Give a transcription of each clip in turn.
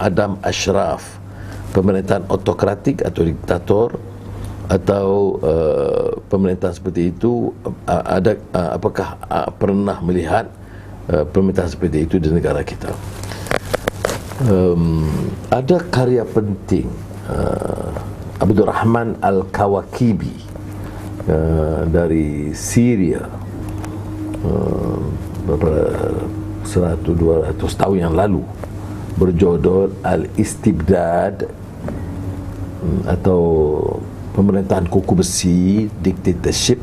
Adam Ashraf, pemerintahan autokratik atau diktator, atau pemerintahan seperti itu, apakah pernah melihat pemerintahan seperti itu di negara kita? Ada karya penting Abdul Rahman Al-Kawakibi dari Syria, beberapa 100-200 tahun yang lalu, berjudul Al-Istibdad atau pemerintahan kuku besi, dictatorship,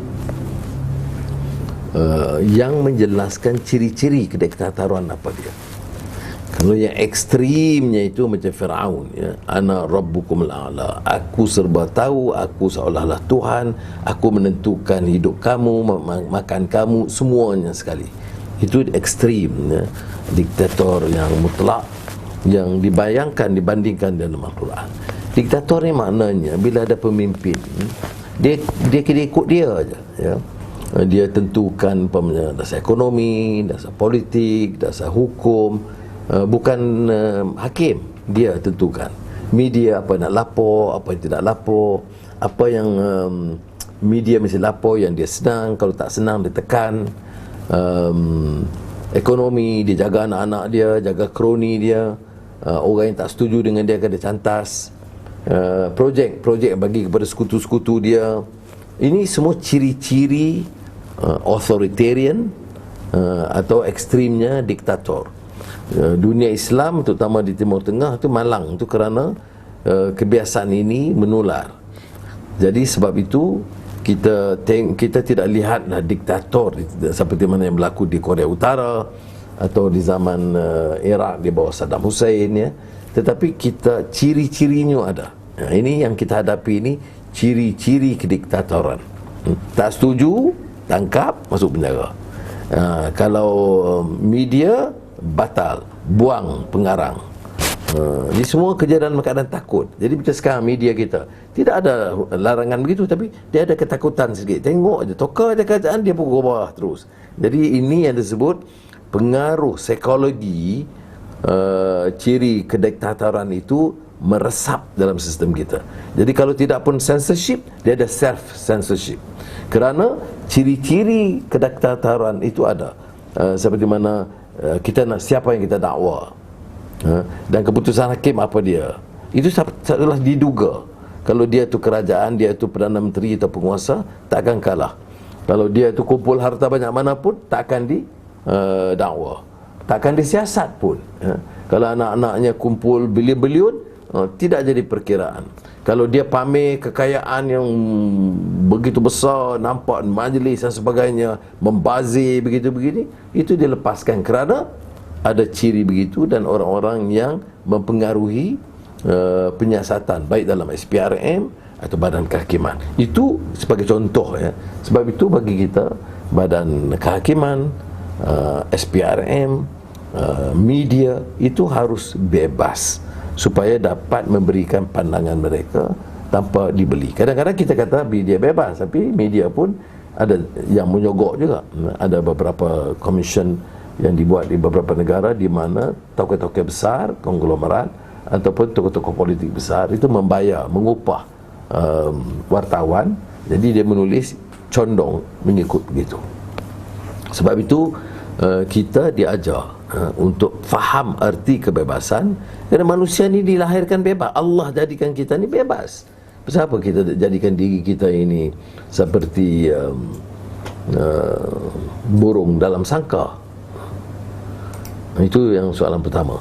yang menjelaskan ciri-ciri kediktatoran apa dia. Kalau yang ekstrimnya itu macam Firaun, ya, ana rabbukumul a'la, aku serba tahu, aku seolah-olah Tuhan, aku menentukan hidup kamu, makan kamu, semuanya sekali. Itu ekstrim, ya, diktator yang mutlak, yang dibayangkan, dibandingkan dalam Al-Quran. Diktator ni maknanya bila ada pemimpin, dia ikut dia aja, ya. Dia tentukan dasar ekonomi, dasar politik, dasar hukum, bukan hakim. Dia tentukan media apa nak lapor, apa yang tidak lapor, apa yang media mesti lapor yang dia senang, kalau tak senang dia tekan. Ekonomi, dia jaga anak-anak dia, jaga kroni dia, orang yang tak setuju dengan dia akan dia cantas. Projek bagi kepada sekutu-sekutu dia. Ini semua ciri-ciri authoritarian atau ekstrimnya diktator. Dunia Islam terutama di Timur Tengah tu malang tu kerana kebiasaan ini menular. Jadi sebab itu kita tidak lihatlah diktator seperti mana yang berlaku di Korea Utara atau di zaman Iraq di bawah Saddam Hussein, ya. Tetapi kita ciri-cirinya ada. Ini yang kita hadapi, ini ciri-ciri kediktatoran. Tak setuju, tangkap, masuk penjara. Kalau media, batal, buang pengarang. Ini semua kejadian keadaan takut. Jadi macam sekarang media kita tidak ada larangan begitu, tapi dia ada ketakutan sikit. Tengok je, toka ada kerajaan, dia pun berubah terus. Jadi ini yang disebut pengaruh psikologi, ciri kediktatoran itu meresap dalam sistem kita. Jadi kalau tidak pun censorship, dia ada self-censorship. Kerana ciri-ciri kediktatoran itu ada. Seperti mana kita nak, siapa yang kita dakwa, dan keputusan hakim apa dia, itu adalah diduga. Kalau dia tu kerajaan, dia tu Perdana Menteri atau penguasa, tak akan kalah. Kalau dia tu kumpul harta banyak mana pun, tak akan didakwa, tak akan disiasat pun. Kalau anak-anaknya kumpul bilion-bilion, tidak jadi perkiraan. Kalau dia pamer kekayaan yang begitu besar, nampak majlis dan sebagainya, membazir begitu-begini, itu dilepaskan kerana ada ciri begitu dan orang-orang yang mempengaruhi penyiasatan baik dalam SPRM atau badan kehakiman. Itu sebagai contoh, ya. Sebab itu bagi kita badan kehakiman, SPRM, media itu harus bebas supaya dapat memberikan pandangan mereka tanpa dibeli. Kadang-kadang kita kata media bebas, tapi media pun ada yang menyogok juga. Ada beberapa commission yang dibuat di beberapa negara di mana tokoh-tokoh besar, konglomerat ataupun tokoh-tokoh politik besar itu membayar, mengupah wartawan. Jadi dia menulis condong mengikut begitu. Sebab itu kita diajar untuk faham arti kebebasan, kerana manusia ni dilahirkan bebas. Allah jadikan kita ni bebas. Kenapa kita jadikan diri kita ini seperti burung dalam sangkar? Itu yang soalan pertama.